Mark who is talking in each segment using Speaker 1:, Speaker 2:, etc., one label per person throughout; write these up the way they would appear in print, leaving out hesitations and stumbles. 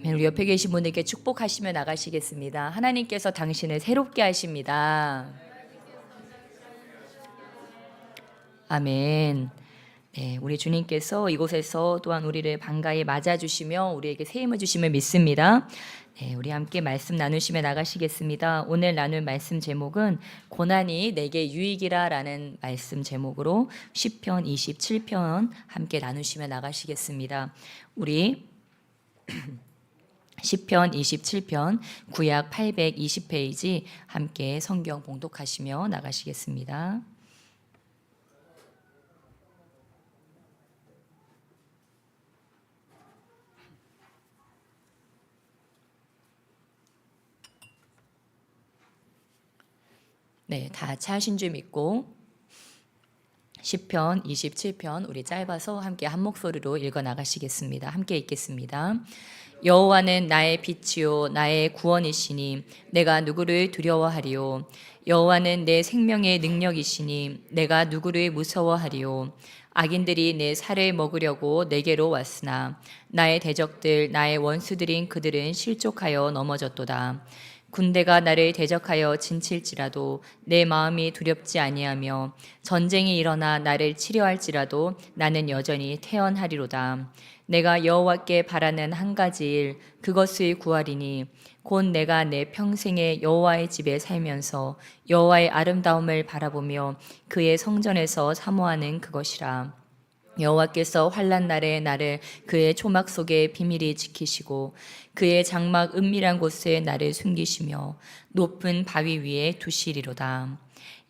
Speaker 1: 우리 옆에 계신 분들께 축복하시며 나가시겠습니다. 하나님께서 당신을 새롭게 하십니다. 아멘. 네, 우리 주님께서 이곳에서 또한 우리를 반가이 맞아주시며 우리에게 새 힘을 주심을 믿습니다. 네, 우리 함께 말씀 나누시며 나가시겠습니다. 오늘 나눌 말씀 제목은 고난이 내게 유익이라 라는 말씀 제목으로 시편 27편 함께 나누시며 나가시겠습니다. 우리 시편 27편 구약 820페이지 함께 성경 봉독하시며 나가시겠습니다. 네, 다 찾으신 줄 믿고 시편 27편 우리 짧아서 함께 한 목소리로 읽어 나가시겠습니다. 함께 읽겠습니다. 여호와는 나의 빛이요 나의 구원이시니 내가 누구를 두려워하리요. 여호와는 내 생명의 능력이시니 내가 누구를 무서워하리요. 악인들이 내 살을 먹으려고 내게로 왔으나 나의 대적들 나의 원수들인 그들은 실족하여 넘어졌도다. 군대가 나를 대적하여 진칠지라도 내 마음이 두렵지 아니하며 전쟁이 일어나 나를 치려할지라도 나는 여전히 태연하리로다. 내가 여호와께 바라는 한 가지 일 그것을 구하리니 곧 내가 내 평생에 여호와의 집에 살면서 여호와의 아름다움을 바라보며 그의 성전에서 사모하는 그것이라. 여호와께서 환난 날에 나를 그의 초막 속에 비밀히 지키시고 그의 장막 은밀한 곳에 나를 숨기시며 높은 바위 위에 두시리로다.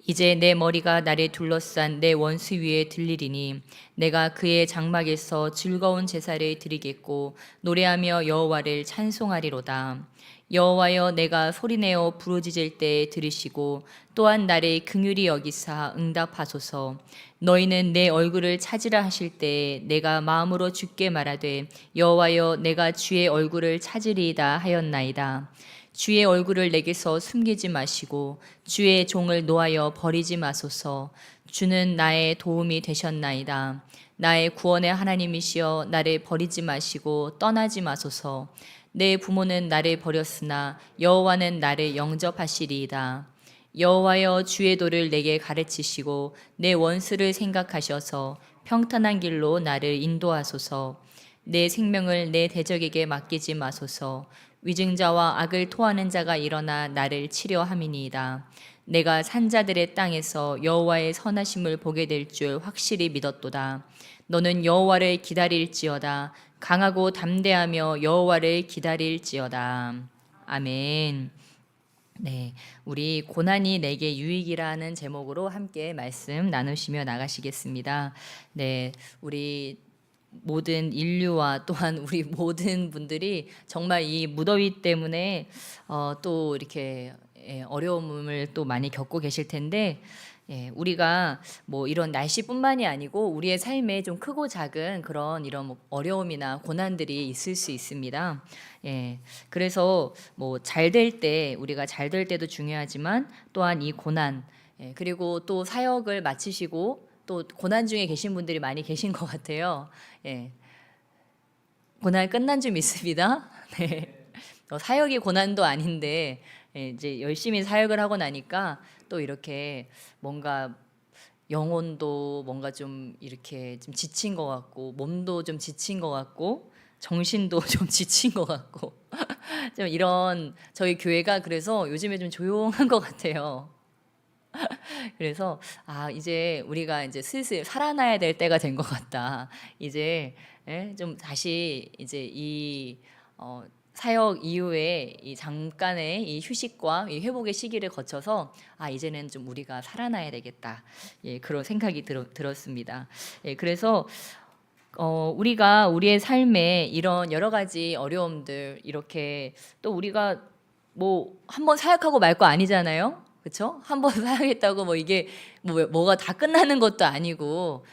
Speaker 1: 이제 내 머리가 나를 둘러싼 내 원수 위에 들리리니 내가 그의 장막에서 즐거운 제사를 드리겠고 노래하며 여호와를 찬송하리로다. 여호와여 내가 소리내어 부르짖을 때 들으시고 또한 나를 긍휼히 여기사 응답하소서. 너희는 내 얼굴을 찾으라 하실 때 내가 마음으로 주께 말하되 여호와여 내가 주의 얼굴을 찾으리이다 하였나이다. 주의 얼굴을 내게서 숨기지 마시고 주의 종을 노하여 버리지 마소서. 주는 나의 도움이 되셨나이다. 나의 구원의 하나님이시여 나를 버리지 마시고 떠나지 마소서. 내 부모는 나를 버렸으나 여호와는 나를 영접하시리이다. 여호와여 주의 도를 내게 가르치시고 내 원수를 생각하셔서 평탄한 길로 나를 인도하소서. 내 생명을 내 대적에게 맡기지 마소서. 위증자와 악을 토하는 자가 일어나 나를 치려함이니이다. 내가 산자들의 땅에서 여호와의 선하심을 보게 될 줄 확실히 믿었도다. 너는 여호와를 기다릴지어다. 강하고 담대하며 여호와를 기다릴지어다. 아멘. 네, 우리 고난이 내게 유익이라는 제목으로 함께 말씀 나누시며 나가시겠습니다. 네, 우리 모든 인류와 또한 우리 모든 분들이 정말 이 무더위 때문에 또 이렇게 어려움을 또 많이 겪고 계실 텐데 우리가 뭐 이런 날씨뿐만이 아니고 우리의 삶에 좀 크고 작은 그런 이런 뭐 어려움이나 고난들이 있을 수 있습니다. 그래서 뭐 잘 될 때 우리가 잘 될 때도 중요하지만 또한 이 고난 그리고 또 사역을 마치시고 또 고난 중에 계신 분들이 많이 계신 것 같아요. 고난 끝난 줄 믿습니다. 네. 사역이 고난도 아닌데 이제 열심히 사역을 하고 나니까 또 이렇게 뭔가 영혼도 뭔가 좀 이렇게 좀 지친 것 같고 몸도 좀 지친 것 같고 정신도 좀 지친 것 같고 좀 이런 저희 교회가 그래서 요즘에 좀 조용한 것 같아요. 그래서 이제 우리가 이제 슬슬 살아나야 될 때가 된 것 같다. 이제 좀 다시 이제 이 사역 이후에 이 잠깐의 이 휴식과 이 회복의 시기를 거쳐서 이제는 좀 우리가 살아나야 되겠다. 그런 생각이 들었습니다. 그래서 우리가 우리의 삶에 이런 여러 가지 어려움들 이렇게 또 우리가 뭐 한번 사역하고 말 거 아니잖아요. 그렇죠? 한번 사역했다고 뭐 이게 뭐가 다 끝나는 것도 아니고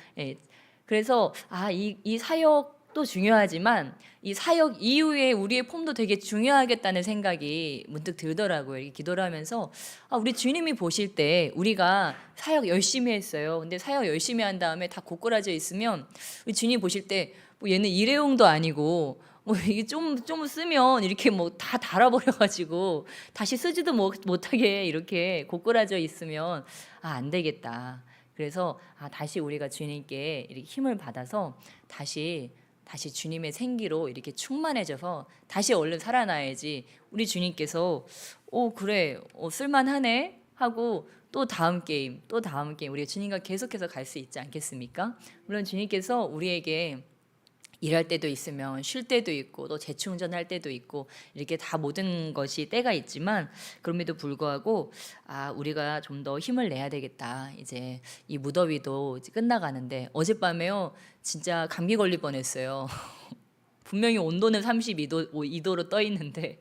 Speaker 1: 그래서 이 사역도 중요하지만 이 사역 이후에 우리의 폼도 되게 중요하겠다는 생각이 문득 들더라고요. 이렇게 기도를 하면서 우리 주님이 보실 때 우리가 사역 열심히 했어요. 근데 사역 열심히 한 다음에 다 고꾸라져 있으면 우리 주님이 보실 때 뭐 얘는 일회용도 아니고 뭐 이게 좀 쓰면 이렇게 뭐 다 닳아버려가지고 다시 쓰지도 못하게 이렇게 고꾸라져 있으면 안 되겠다. 그래서 다시 우리가 주님께 이렇게 힘을 받아서 다시 주님의 생기로 이렇게 충만해져서 다시 얼른 살아나야지. 우리 주님께서 그래 쓸만하네 하고 또 다음 게임 우리 주님과 계속해서 갈 수 있지 않겠습니까? 물론 주님께서 우리에게 일할 때도 있으면 쉴 때도 있고 또 재충전할 때도 있고 이렇게 다 모든 것이 때가 있지만 그럼에도 불구하고 우리가 좀 더 힘을 내야 되겠다. 이제 이 무더위도 이제 끝나가는데 어젯밤에요 진짜 감기 걸릴 뻔했어요. 분명히 온도는 2도로 떠 있는데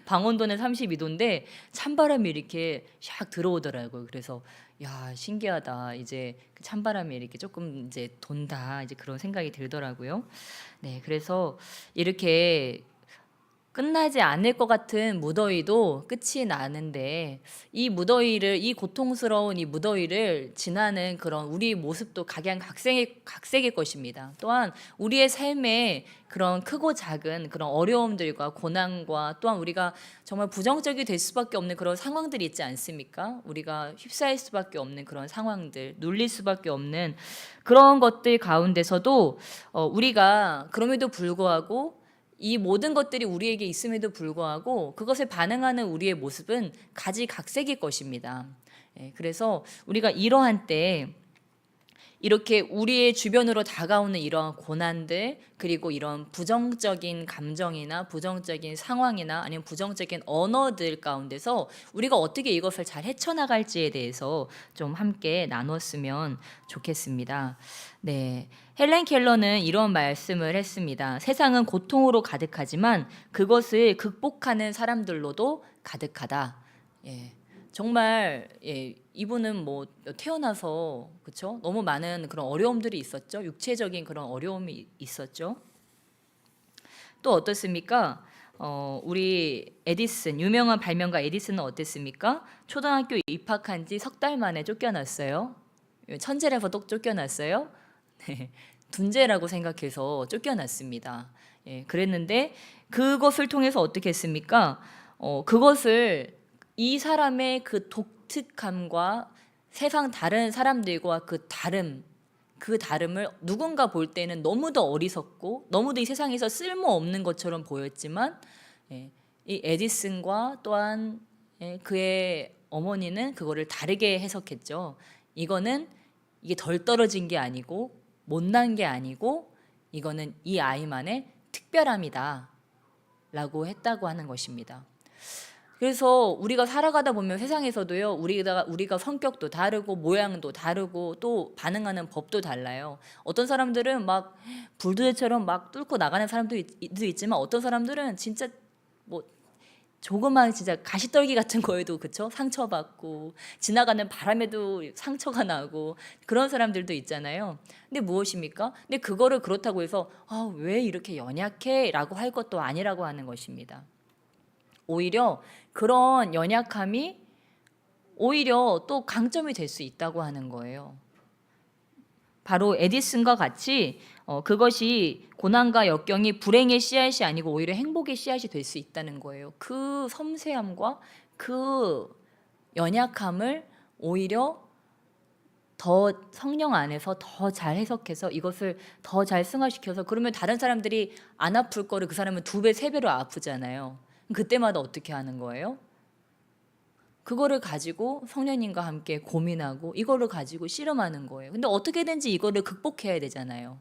Speaker 1: 방온도는 32도인데 찬바람이 이렇게 샥 들어오더라고요. 그래서 야 신기하다. 이제 찬바람이 이렇게 조금 이제 돈다. 이제 그런 생각이 들더라고요. 네, 그래서 이렇게 끝나지 않을 것 같은 무더위도 끝이 나는데 이 고통스러운 이 무더위를 지나는 그런 우리 모습도 각색일 것입니다. 또한 우리의 삶에 그런 크고 작은 그런 어려움들과 고난과 또한 우리가 정말 부정적이 될 수밖에 없는 그런 상황들이 있지 않습니까? 우리가 휩싸일 수밖에 없는 그런 상황들, 눌릴 수밖에 없는 그런 것들 가운데서도 우리가 그럼에도 불구하고 이 모든 것들이 우리에게 있음에도 불구하고 그것에 반응하는 우리의 모습은 가지각색일 것입니다. 그래서 우리가 이러한 때 이렇게 우리의 주변으로 다가오는 이러한 고난들 그리고 이런 부정적인 감정이나 부정적인 상황이나 아니면 부정적인 언어들 가운데서 우리가 어떻게 이것을 잘 헤쳐나갈지에 대해서 좀 함께 나눴으면 좋겠습니다. 네, 헬렌 켈러는 이런 말씀을 했습니다. 세상은 고통으로 가득하지만 그것을 극복하는 사람들로도 가득하다. 정말 이분은 뭐 태어나서 그렇죠? 너무 많은 그런 어려움들이 있었죠. 육체적인 그런 어려움이 있었죠. 또 어떻습니까? 우리 에디슨 유명한 발명가 에디슨은 어땠습니까? 초등학교 입학한 지 석 달 만에 쫓겨났어요. 천재라서 또 쫓겨났어요. 네, 둔재라고 생각해서 쫓겨났습니다. 그랬는데 그것을 통해서 어떻게 했습니까? 그것을 이 사람의 그 독특함과 세상 다른 사람들과 그 다름을 누군가 볼 때는 너무도 어리석고 너무도 이 세상에서 쓸모없는 것처럼 보였지만 이 에디슨과 또한 그의 어머니는 그거를 다르게 해석했죠. 이게 덜 떨어진 게 아니고 못난 게 아니고 이거는 이 아이만의 특별함이다 라고 했다고 하는 것입니다. 그래서 우리가 살아가다 보면 세상에서도요 우리가 성격도 다르고 모양도 다르고 또 반응하는 법도 달라요. 어떤 사람들은 막 불도저처럼 막 뚫고 나가는 사람도 있지만 어떤 사람들은 진짜 뭐 조그만 진짜 가시떨기 같은 거에도 그쵸 상처받고 지나가는 바람에도 상처가 나고 그런 사람들도 있잖아요. 근데 무엇입니까? 근데 그거를 그렇다고 해서 왜 이렇게 연약해? 라고 할 것도 아니라고 하는 것입니다. 오히려 그런 연약함이 오히려 또 강점이 될 수 있다고 하는 거예요. 바로 에디슨과 같이 그것이 고난과 역경이 불행의 씨앗이 아니고 오히려 행복의 씨앗이 될 수 있다는 거예요. 그 섬세함과 그 연약함을 오히려 더 성령 안에서 더 잘 해석해서 이것을 더 잘 승화시켜서 그러면 다른 사람들이 안 아플 거를 그 사람은 2배, 3배로 아프잖아요. 그때마다 어떻게 하는 거예요? 그거를 가지고 성령님과 함께 고민하고 이거를 가지고 씨름하는 거예요. 근데 어떻게든지 이거를 극복해야 되잖아요.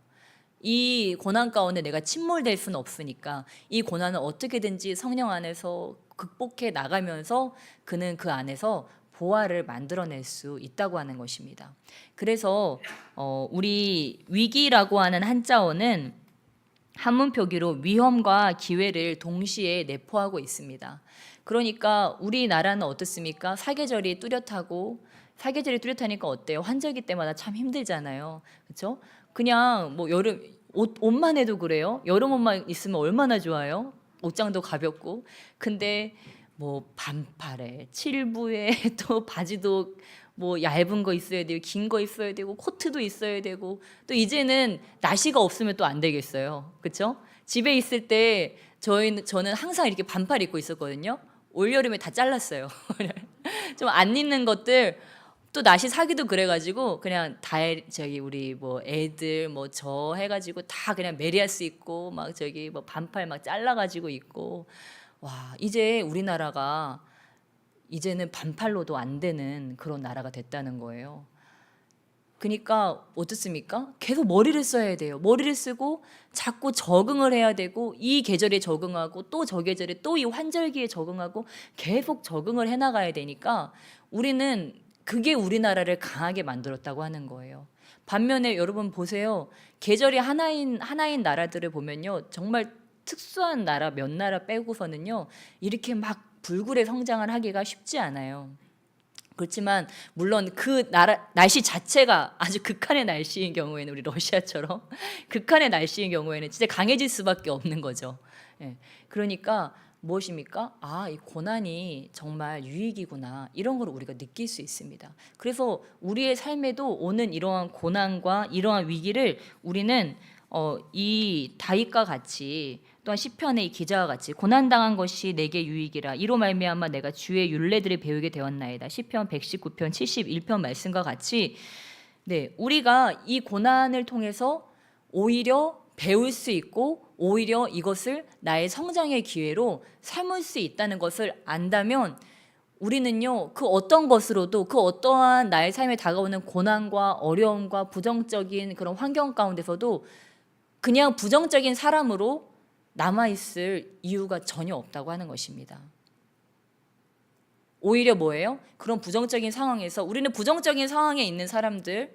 Speaker 1: 이 고난 가운데 내가 침몰될 수는 없으니까 이 고난을 어떻게든지 성령 안에서 극복해 나가면서 그는 그 안에서 보화를 만들어낼 수 있다고 하는 것입니다. 그래서 우리 위기라고 하는 한자어는 한문 표기로 위험과 기회를 동시에 내포하고 있습니다. 그러니까 우리나라는 어떻습니까? 사계절이 뚜렷하니까 어때요? 환절기 때마다 참 힘들잖아요. 그렇죠? 그냥 뭐 여름 옷만 해도 그래요. 여름 옷만 있으면 얼마나 좋아요? 옷장도 가볍고. 근데 뭐 반팔에 칠부에 또 바지도 뭐 얇은 거 있어야 되고 긴 거 있어야 되고 코트도 있어야 되고 또 이제는 나시가 없으면 또 안 되겠어요. 그렇죠? 집에 있을 때 저는 항상 이렇게 반팔 입고 있었거든요. 올여름에 다 잘랐어요. 좀 안 입는 것들 또 날씨 사기도 그래가지고 그냥 다 저기 우리 뭐 애들 뭐 저 해가지고 다 그냥 메리아스 입고 막 저기 뭐 반팔 막 잘라가지고 입고 와 이제 우리나라가 이제는 반팔로도 안 되는 그런 나라가 됐다는 거예요. 그러니까 어떻습니까? 계속 머리를 써야 돼요. 머리를 쓰고 자꾸 적응을 해야 되고 이 계절에 적응하고 또 저 계절에 또 이 환절기에 적응하고 계속 적응을 해나가야 되니까 우리는 그게 우리나라를 강하게 만들었다고 하는 거예요. 반면에 여러분 보세요. 계절이 하나인 나라들을 보면요. 정말 특수한 나라 몇 나라 빼고서는요. 이렇게 막 불굴의 성장을 하기가 쉽지 않아요. 그렇지만 물론 그 나라 날씨 자체가 아주 극한의 날씨인 경우에는 우리 러시아처럼 극한의 날씨인 경우에는 진짜 강해질 수밖에 없는 거죠. 예. 그러니까 무엇입니까? 아, 이 고난이 정말 유익이구나. 이런 걸 우리가 느낄 수 있습니다. 그래서 우리의 삶에도 오는 이러한 고난과 이러한 위기를 우리는 이 다윗과 같이 또한 시편의 이 기자와 같이 고난당한 것이 내게 유익이라 이로 말미암아 내가 주의 율례들을 배우게 되었나이다. 시편 119편 71편 말씀과 같이 우리가 이 고난을 통해서 오히려 배울 수 있고 오히려 이것을 나의 성장의 기회로 삼을 수 있다는 것을 안다면 우리는요 그 어떤 것으로도 그 어떠한 나의 삶에 다가오는 고난과 어려움과 부정적인 그런 환경 가운데서도 그냥 부정적인 사람으로 남아있을 이유가 전혀 없다고 하는 것입니다. 오히려 뭐예요? 그런 부정적인 상황에서 우리는 부정적인 상황에 있는 사람들을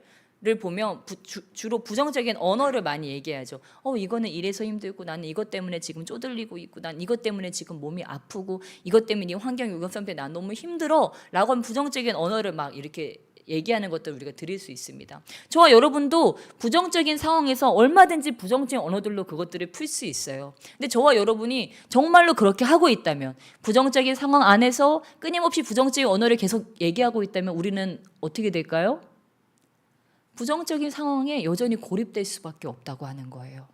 Speaker 1: 보면 주로 부정적인 언어를 많이 얘기하죠. 이거는 이래서 힘들고 나는 이것 때문에 지금 쪼들리고 있고 난 이것 때문에 지금 몸이 아프고 이것 때문에 이 환경이 이것 때문에 난 너무 힘들어 라고 하는 부정적인 언어를 막 이렇게 얘기하는 것들 우리가 들을 수 있습니다. 저와 여러분도 부정적인 상황에서 얼마든지 부정적인 언어들로 그것들을 풀 수 있어요. 근데 저와 여러분이 정말로 그렇게 하고 있다면 부정적인 상황 안에서 끊임없이 부정적인 언어를 계속 얘기하고 있다면 우리는 어떻게 될까요? 부정적인 상황에 여전히 고립될 수밖에 없다고 하는 거예요.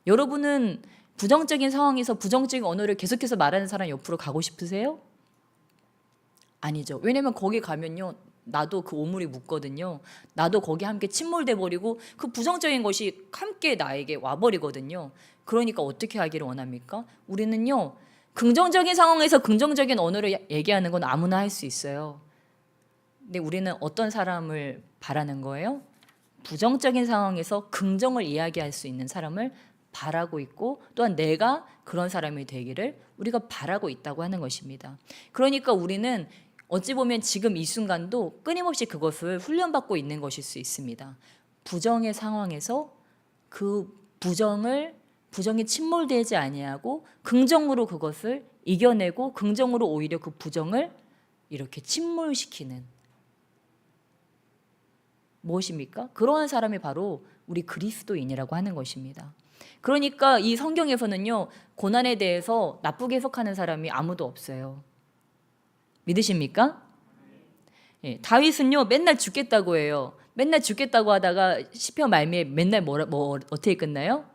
Speaker 1: 여러분은 부정적인 상황에서 부정적인 언어를 계속해서 말하는 사람 옆으로 가고 싶으세요? 아니죠. 왜냐면 거기 가면요. 나도 그 오물이 묻거든요. 나도 거기 함께 침몰돼 버리고 그 부정적인 것이 함께 나에게 와버리거든요. 그러니까 어떻게 하기를 원합니까? 우리는요. 긍정적인 상황에서 긍정적인 언어를 얘기하는 건 아무나 할 수 있어요. 근데 우리는 어떤 사람을 바라는 거예요? 부정적인 상황에서 긍정을 이야기할 수 있는 사람을 바라고 있고 또한 내가 그런 사람이 되기를 우리가 바라고 있다고 하는 것입니다. 그러니까 우리는 어찌 보면 지금 이 순간도 끊임없이 그것을 훈련받고 있는 것일 수 있습니다. 부정의 상황에서 그 부정이 침몰되지 아니하고 긍정으로 그것을 이겨내고 긍정으로 오히려 그 부정을 이렇게 침몰시키는 무엇입니까? 그러한 사람이 바로 우리 그리스도인이라고 하는 것입니다. 그러니까 이 성경에서는요 고난에 대해서 나쁘게 해석하는 사람이 아무도 없어요. 믿으십니까? 예, 다윗은요 맨날 죽겠다고 해요. 맨날 죽겠다고 하다가 시편 말미에 맨날 어떻게 끝나요?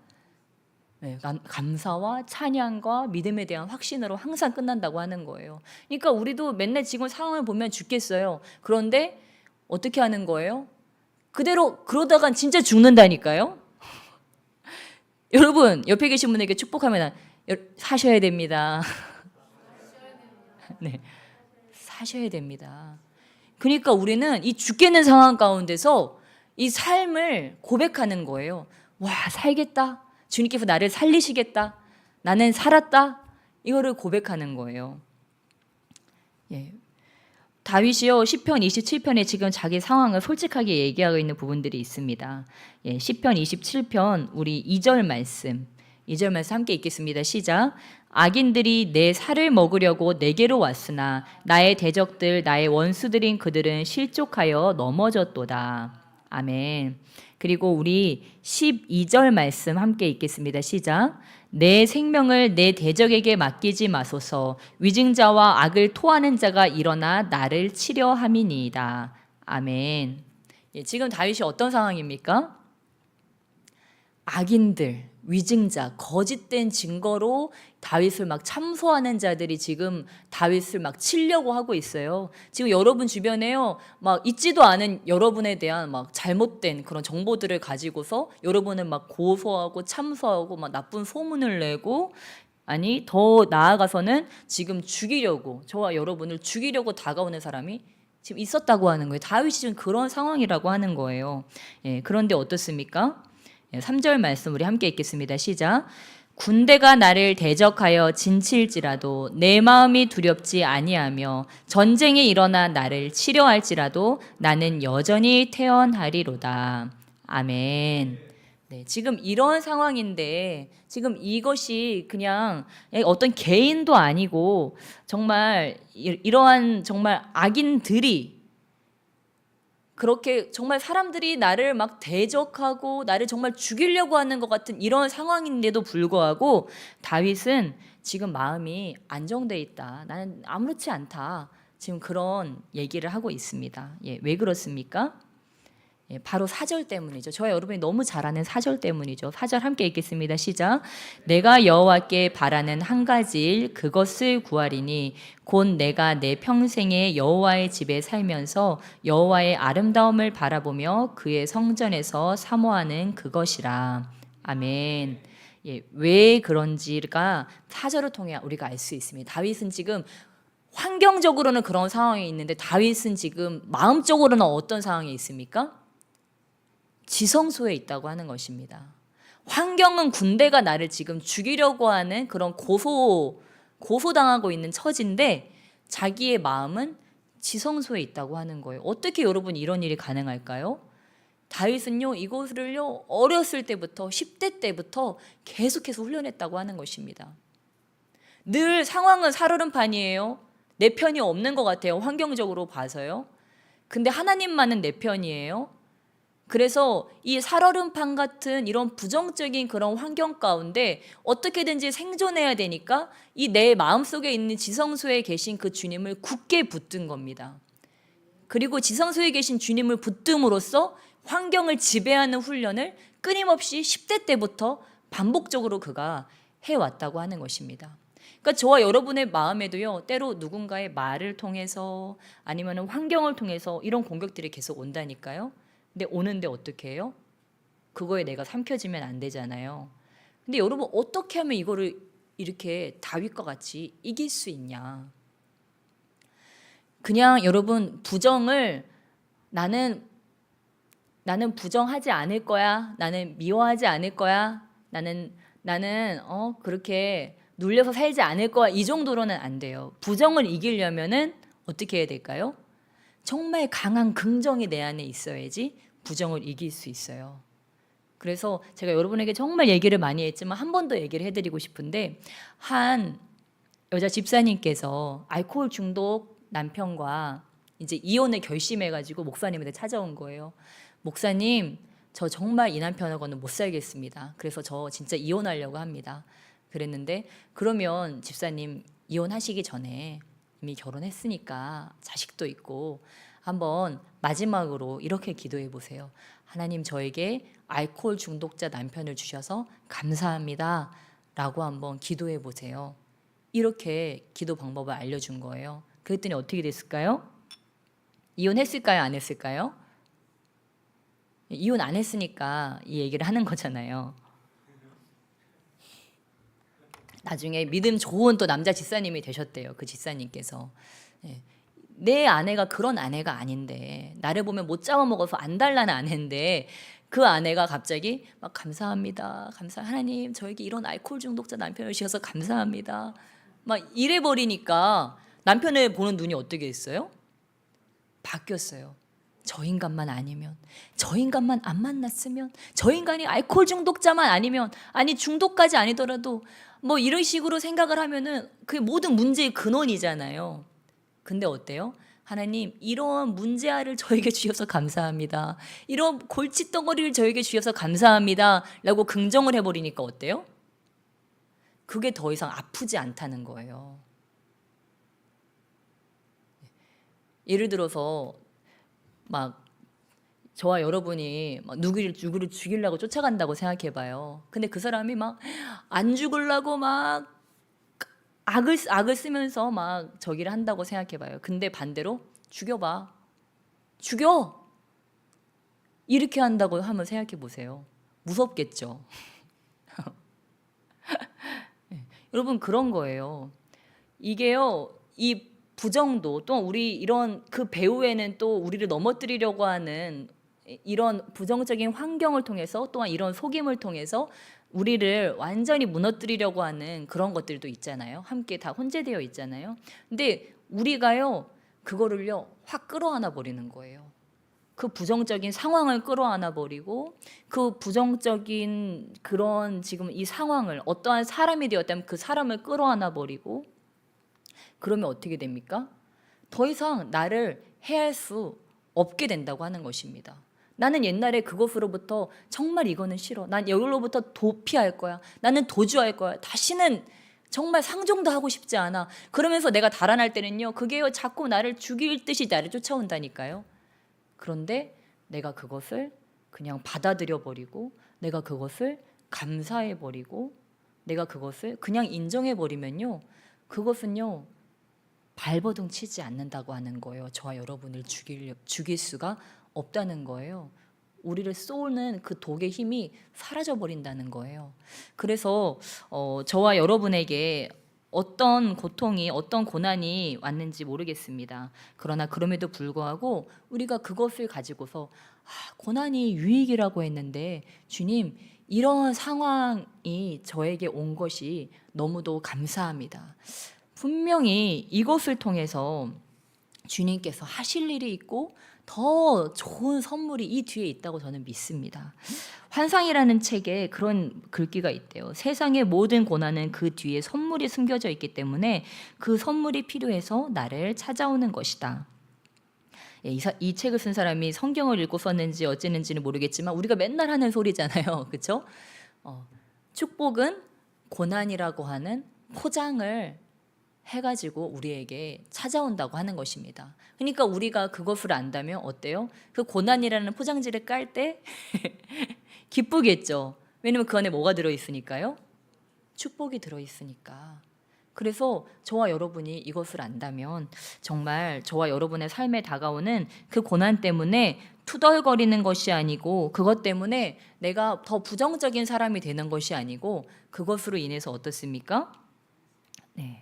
Speaker 1: 예, 감사와 찬양과 믿음에 대한 확신으로 항상 끝난다고 하는 거예요. 그러니까 우리도 맨날 지금 상황을 보면 죽겠어요. 그런데 어떻게 하는 거예요? 그대로 그러다간 진짜 죽는다니까요. 여러분 옆에 계신 분에게 축복하면 사셔야 됩니다. 네. 사셔야 됩니다. 그러니까 우리는 이 죽겠는 상황 가운데서 이 삶을 고백하는 거예요. 와, 살겠다. 주님께서 나를 살리시겠다. 나는 살았다. 이거를 고백하는 거예요. 예. 다윗이요 시편 27편에 지금 자기 상황을 솔직하게 얘기하고 있는 부분들이 있습니다. 예, 시편 27편 우리 2절 말씀 함께 읽겠습니다. 시작. 악인들이 내 살을 먹으려고 내게로 왔으나 나의 대적들 나의 원수들인 그들은 실족하여 넘어졌도다. 아멘. 그리고 우리 12절 말씀 함께 읽겠습니다. 시작. 내 생명을 내 대적에게 맡기지 마소서. 위증자와 악을 토하는 자가 일어나 나를 치려 함이니이다. 아멘. 예, 지금 다윗이 어떤 상황입니까? 악인들, 위증자, 거짓된 증거로 다윗을 막 참소하는 자들이 지금 다윗을 막 치려고 하고 있어요. 지금 여러분 주변에요, 막 있지도 않은 여러분에 대한 막 잘못된 그런 정보들을 가지고서 여러분을 막 고소하고 참소하고 막 나쁜 소문을 내고, 아니 더 나아가서는 지금 죽이려고, 저와 여러분을 죽이려고 다가오는 사람이 지금 있었다고 하는 거예요. 다윗이 지금 그런 상황이라고 하는 거예요. 그런데 어떻습니까? 3절 말씀 우리 함께 읽겠습니다. 시작. 군대가 나를 대적하여 진칠지라도 내 마음이 두렵지 아니하며 전쟁이 일어나 나를 치려 할지라도 나는 여전히 태어나리로다. 아멘. 네, 지금 이런 상황인데 지금 이것이 그냥 어떤 개인도 아니고 정말 이러한 정말 악인들이, 그렇게 정말 사람들이 나를 막 대적하고 나를 정말 죽이려고 하는 것 같은 이런 상황인데도 불구하고 다윗은 지금 마음이 안정돼 있다. 나는 아무렇지 않다. 지금 그런 얘기를 하고 있습니다. 왜 그렇습니까? 바로 4절 때문이죠. 저와 여러분이 너무 잘 아는 4절 때문이죠. 4절 함께 읽겠습니다. 시작. 내가 여호와께 바라는 한 가지 일 그것을 구하리니 곧 내가 내 평생에 여호와의 집에 살면서 여호와의 아름다움을 바라보며 그의 성전에서 사모하는 그것이라. 아멘. 왜 그런지가 4절을 통해 우리가 알 수 있습니다. 다윗은 지금 환경적으로는 그런 상황에 있는데 다윗은 지금 마음적으로는 어떤 상황에 있습니까? 지성소에 있다고 하는 것입니다. 환경은 군대가 나를 지금 죽이려고 하는 그런 고소당하고 있는 처지인데 자기의 마음은 지성소에 있다고 하는 거예요. 어떻게 여러분 이런 일이 가능할까요? 다윗은요, 이것을요, 어렸을 때부터 10대 때부터 계속해서 훈련했다고 하는 것입니다. 늘 상황은 살얼음판이에요. 내 편이 없는 것 같아요. 환경적으로 봐서요. 근데 하나님만은 내 편이에요. 그래서 이 살얼음판 같은 이런 부정적인 그런 환경 가운데 어떻게든지 생존해야 되니까 이 내 마음속에 있는 지성소에 계신 그 주님을 굳게 붙든 겁니다. 그리고 지성소에 계신 주님을 붙듦으로써 환경을 지배하는 훈련을 끊임없이 10대 때부터 반복적으로 그가 해왔다고 하는 것입니다. 그러니까 저와 여러분의 마음에도요, 때로 누군가의 말을 통해서 아니면 환경을 통해서 이런 공격들이 계속 온다니까요. 근데 오는데 어떻게 해요? 그거에 내가 삼켜지면 안 되잖아요. 근데 여러분 어떻게 하면 이거를 이렇게 다윗과 같이 이길 수 있냐? 그냥 여러분 부정을 나는 부정하지 않을 거야. 나는 미워하지 않을 거야. 나는 그렇게 눌려서 살지 않을 거야. 이 정도로는 안 돼요. 부정을 이기려면은 어떻게 해야 될까요? 정말 강한 긍정이 내 안에 있어야지 부정을 이길 수 있어요. 그래서 제가 여러분에게 정말 얘기를 많이 했지만 한 번 더 얘기를 해드리고 싶은데, 한 여자 집사님께서 알코올 중독 남편과 이제 이혼을 결심해가지고 목사님한테 찾아온 거예요. 목사님, 저 정말 이 남편하고는 못 살겠습니다. 그래서 저 진짜 이혼하려고 합니다. 그랬는데, 그러면 집사님 이혼하시기 전에 이미 결혼했으니까 자식도 있고 한번 마지막으로 이렇게 기도해 보세요. 하나님, 저에게 알코올 중독자 남편을 주셔서 감사합니다 라고 한번 기도해 보세요. 이렇게 기도 방법을 알려준 거예요. 그랬더니 어떻게 됐을까요? 이혼했을까요? 안 했을까요? 이혼 안 했으니까 이 얘기를 하는 거잖아요. 나중에 믿음 좋은 또 남자 집사님이 되셨대요. 그 집사님께서. 내 아내가 그런 아내가 아닌데, 나를 보면 못 잡아먹어서 안달나는 아내인데 그 아내가 갑자기 막 감사합니다. 하나님, 저에게 이런 알코올 중독자 남편을 주셔서 감사합니다. 막 이래 버리니까 남편을 보는 눈이 어떻게 됐어요? 바뀌었어요. 저 인간만 아니면, 저 인간만 안 만났으면, 저 인간이 알코올 중독자만 아니면, 아니 중독까지 아니더라도 뭐 이런 식으로 생각을 하면은 그게 모든 문제의 근원이잖아요. 근데 어때요? 하나님, 이런 문제아를 저에게 주셔서 감사합니다. 이런 골칫덩어리를 저에게 주셔서 감사합니다 라고 긍정을 해버리니까 어때요? 그게 더 이상 아프지 않다는 거예요. 예를 들어서 막 저와 여러분이 막 누구를 죽이려고 쫓아간다고 생각해봐요. 근데 그 사람이 막 안 죽으려고 막 악을 쓰면서 막 저기를 한다고 생각해봐요. 근데 반대로 죽여봐, 죽여, 이렇게 한다고 하면 생각해 보세요. 무섭겠죠. 여러분, 그런 거예요. 이게요, 이 부정도 또 우리 이런 그 배후에는 또 우리를 넘어뜨리려고 하는 이런 부정적인 환경을 통해서, 또한 이런 속임을 통해서 우리를 완전히 무너뜨리려고 하는 그런 것들도 있잖아요. 함께 다 혼재되어 있잖아요. 근데 우리가요, 그거를요 확 끌어안아 버리는 거예요. 그 부정적인 상황을 끌어안아 버리고, 그 부정적인 그런 지금 이 상황을, 어떠한 사람이 되었다면 그 사람을 끌어안아 버리고, 그러면 어떻게 됩니까? 더 이상 나를 해할 수 없게 된다고 하는 것입니다. 나는 옛날에 그것으로부터 정말 이거는 싫어, 난 여기로부터 도피할 거야, 나는 도주할 거야, 다시는 정말 상종도 하고 싶지 않아, 그러면서 내가 달아날 때는요, 그게요 자꾸 나를 죽일 듯이 나를 쫓아온다니까요. 그런데 내가 그것을 그냥 받아들여 버리고, 내가 그것을 감사해 버리고, 내가 그것을 그냥 인정해 버리면요, 그것은요 발버둥 치지 않는다고 하는 거예요. 저와 여러분을 죽일 수가 없다는 거예요. 우리를 쏘는 그 독의 힘이 사라져 버린다는 거예요. 그래서 저와 여러분에게 어떤 고통이, 어떤 고난이 왔는지 모르겠습니다. 그러나 그럼에도 불구하고 우리가 그것을 가지고서 고난이 유익이라고 했는데, 주님, 이런 상황이 저에게 온 것이 너무도 감사합니다. 분명히 이것을 통해서 주님께서 하실 일이 있고 더 좋은 선물이 이 뒤에 있다고 저는 믿습니다. 환상이라는 책에 그런 글귀가 있대요. 세상의 모든 고난은 그 뒤에 선물이 숨겨져 있기 때문에 그 선물이 필요해서 나를 찾아오는 것이다. 이 책을 쓴 사람이 성경을 읽고 썼는지 어쨌는지는 모르겠지만 우리가 맨날 하는 소리잖아요. 그렇죠? 축복은 고난이라고 하는 포장을 해가지고 우리에게 찾아온다고 하는 것입니다. 그러니까 우리가 그것을 안다면 어때요? 그 고난이라는 포장지를 깔 때 기쁘겠죠. 왜냐면 그 안에 뭐가 들어있으니까요? 축복이 들어있으니까. 그래서 저와 여러분이 이것을 안다면 정말 저와 여러분의 삶에 다가오는 그 고난 때문에 투덜거리는 것이 아니고, 그것 때문에 내가 더 부정적인 사람이 되는 것이 아니고, 그것으로 인해서 어떻습니까?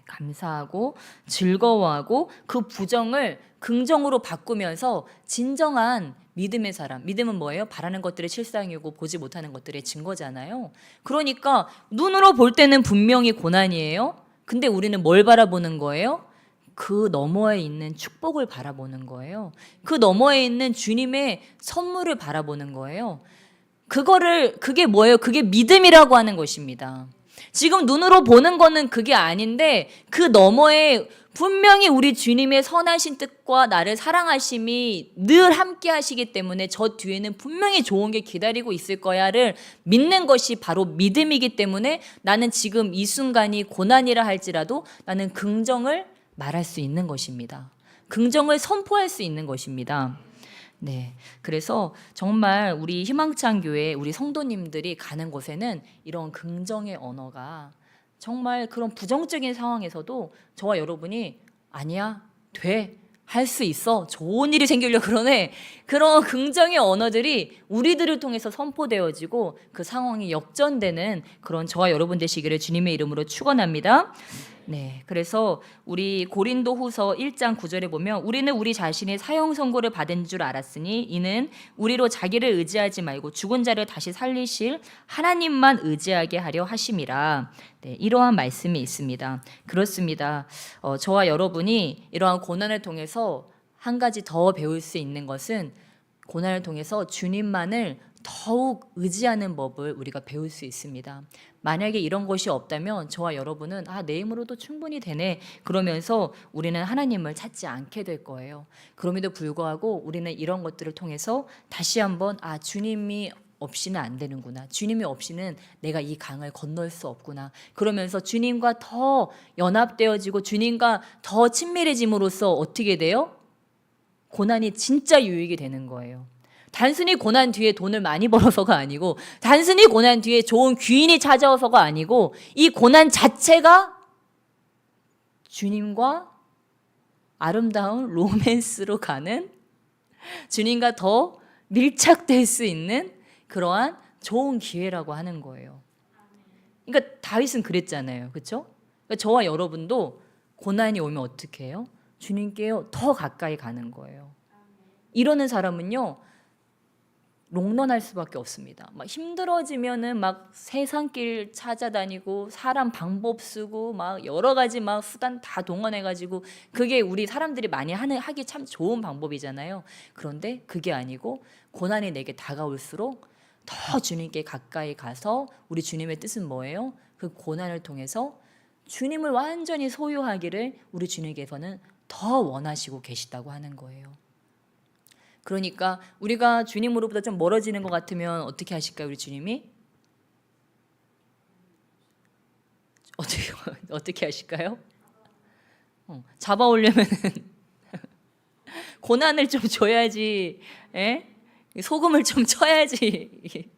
Speaker 1: 감사하고 즐거워하고 그 부정을 긍정으로 바꾸면서 진정한 믿음의 사람. 믿음은 뭐예요? 바라는 것들의 실상이고 보지 못하는 것들의 증거잖아요. 그러니까 눈으로 볼 때는 분명히 고난이에요. 근데 우리는 뭘 바라보는 거예요? 그 너머에 있는 축복을 바라보는 거예요. 그 너머에 있는 주님의 선물을 바라보는 거예요. 그게 뭐예요? 그게 믿음이라고 하는 것입니다. 지금 눈으로 보는 거는 그게 아닌데, 그 너머에 분명히 우리 주님의 선하신 뜻과 나를 사랑하심이 늘 함께 하시기 때문에 저 뒤에는 분명히 좋은 게 기다리고 있을 거야를 믿는 것이 바로 믿음이기 때문에, 나는 지금 이 순간이 고난이라 할지라도 나는 긍정을 말할 수 있는 것입니다. 긍정을 선포할 수 있는 것입니다. 그래서 정말 우리 희망찬 교회 우리 성도님들이 가는 곳에는 이런 긍정의 언어가, 정말 그런 부정적인 상황에서도 저와 여러분이 아니야, 돼, 할 수 있어, 좋은 일이 생기려고 그러네, 그런 긍정의 언어들이 우리들을 통해서 선포되어지고 그 상황이 역전되는 그런 저와 여러분 되시기를 주님의 이름으로 축원합니다. 그래서 우리 고린도후서 1장 9절에 보면, 우리는 우리 자신이 사형 선고를 받은 줄 알았으니 이는 우리로 자기를 의지하지 말고 죽은 자를 다시 살리실 하나님만 의지하게 하려 하심이라. 이러한 말씀이 있습니다. 그렇습니다. 저와 여러분이 이러한 고난을 통해서 한 가지 더 배울 수 있는 것은, 고난을 통해서 주님만을 더욱 의지하는 법을 우리가 배울 수 있습니다. 만약에 이런 것이 없다면 저와 여러분은 내 힘으로도 충분히 되네 그러면서 우리는 하나님을 찾지 않게 될 거예요. 그럼에도 불구하고 우리는 이런 것들을 통해서 다시 한번 주님이 없이는 안 되는구나, 주님이 없이는 내가 이 강을 건널 수 없구나, 그러면서 주님과 더 연합되어지고 주님과 더 친밀해짐으로써 어떻게 돼요? 고난이 진짜 유익이 되는 거예요. 단순히 고난 뒤에 돈을 많이 벌어서가 아니고, 단순히 고난 뒤에 좋은 귀인이 찾아와서가 아니고, 이 고난 자체가 주님과 아름다운 로맨스로 가는, 주님과 더 밀착될 수 있는 그러한 좋은 기회라고 하는 거예요. 그러니까 다윗은 그랬잖아요. 그렇죠? 그러니까 저와 여러분도 고난이 오면 어떻게 해요? 주님께 더 가까이 가는 거예요. 이러는 사람은요, 롱런할 수밖에 없습니다. 막 힘들어지면은 막 세상길 찾아다니고 사람 방법 쓰고 막 여러 가지 막 수단 다 동원해가지고, 그게 우리 사람들이 많이 하기 참 좋은 방법이잖아요. 그런데 그게 아니고 고난이 내게 다가올수록 더 주님께 가까이 가서, 우리 주님의 뜻은 뭐예요? 그 고난을 통해서 주님을 완전히 소유하기를 우리 주님께서는 더 원하시고 계시다고 하는 거예요. 그러니까 우리가 주님으로부터 좀 멀어지는 것 같으면 어떻게 하실까요? 우리 주님이 어떻게 하실까요? 잡아오려면 고난을 좀 줘야지, 에? 소금을 좀 쳐야지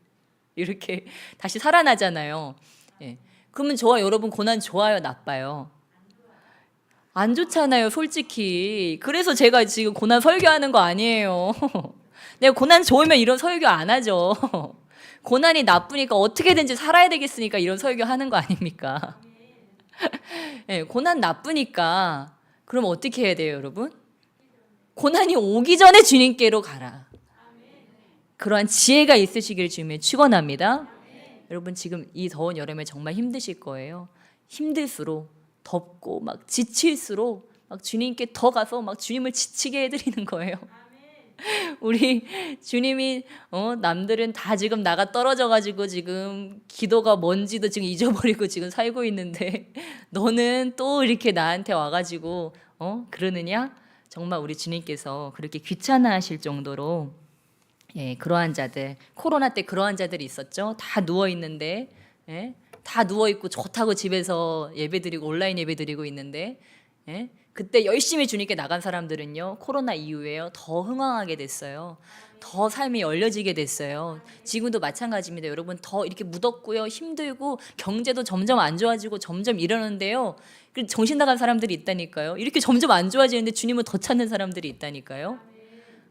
Speaker 1: 이렇게 다시 살아나잖아요. 예. 그러면 저와 여러분 고난 좋아요, 나빠요? 안 좋잖아요, 솔직히. 그래서 제가 지금 고난 설교하는 거 아니에요. 내가 고난 좋으면 이런 설교 안 하죠. 고난이 나쁘니까 어떻게든지 살아야 되겠으니까 이런 설교 하는 거 아닙니까? 네, 고난 나쁘니까 그럼 어떻게 해야 돼요, 여러분? 고난이 오기 전에 주님께로 가라. 그러한 지혜가 있으시길 주님에 축원합니다. 여러분 지금 이 더운 여름에 정말 힘드실 거예요. 힘들수록, 덥고 막 지칠수록 막 주님께 더 가서 막 주님을 지치게 해드리는 거예요. 우리 주님이 남들은 다 지금 나가 떨어져가지고 지금 기도가 뭔지도 지금 잊어버리고 지금 살고 있는데 너는 또 이렇게 나한테 와가지고 그러느냐? 정말 우리 주님께서 그렇게 귀찮아하실 정도로, 예, 그러한 자들, 코로나 때 그러한 자들이 있었죠. 다 누워 있는데, 예, 다 누워 있고 좋다고 집에서 예배드리고 온라인 예배드리고 있는데, 예, 그때 열심히 주님께 나간 사람들은요, 코로나 이후에요 더 흥황하게 됐어요. 더 삶이 열려지게 됐어요. 지금도 마찬가지입니다. 여러분 더 이렇게 무덥고요, 힘들고 경제도 점점 안 좋아지고 점점 이러는데요, 정신 나간 사람들이 있다니까요. 이렇게 점점 안 좋아지는데 주님을 더 찾는 사람들이 있다니까요.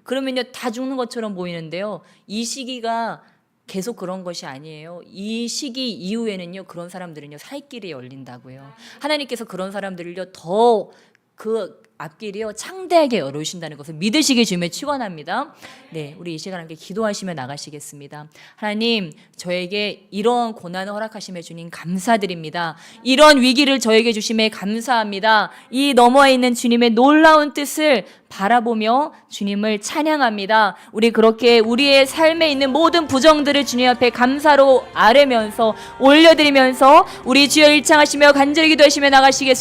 Speaker 1: 그러면요 다 죽는 것처럼 보이는데요, 이 시기가 계속 그런 것이 아니에요. 이 시기 이후에는요, 그런 사람들은요 살 길이 열린다고요. 하나님께서 그런 사람들을요 더 그 앞길이요 창대하게 열어주신다는 것을 믿으시기 주님에 축원합니다. 네, 우리 이 시간 함께 기도하시며 나가시겠습니다. 하나님, 저에게 이런 고난을 허락하심에 주님 감사드립니다. 이런 위기를 저에게 주심에 감사합니다. 이 넘어에 있는 주님의 놀라운 뜻을 바라보며 주님을 찬양합니다. 우리 그렇게 우리의 삶에 있는 모든 부정들을 주님 앞에 감사로 아뢰면서 올려드리면서 우리 주여 일창하시며 간절히 기도하시며 나가시겠습니다.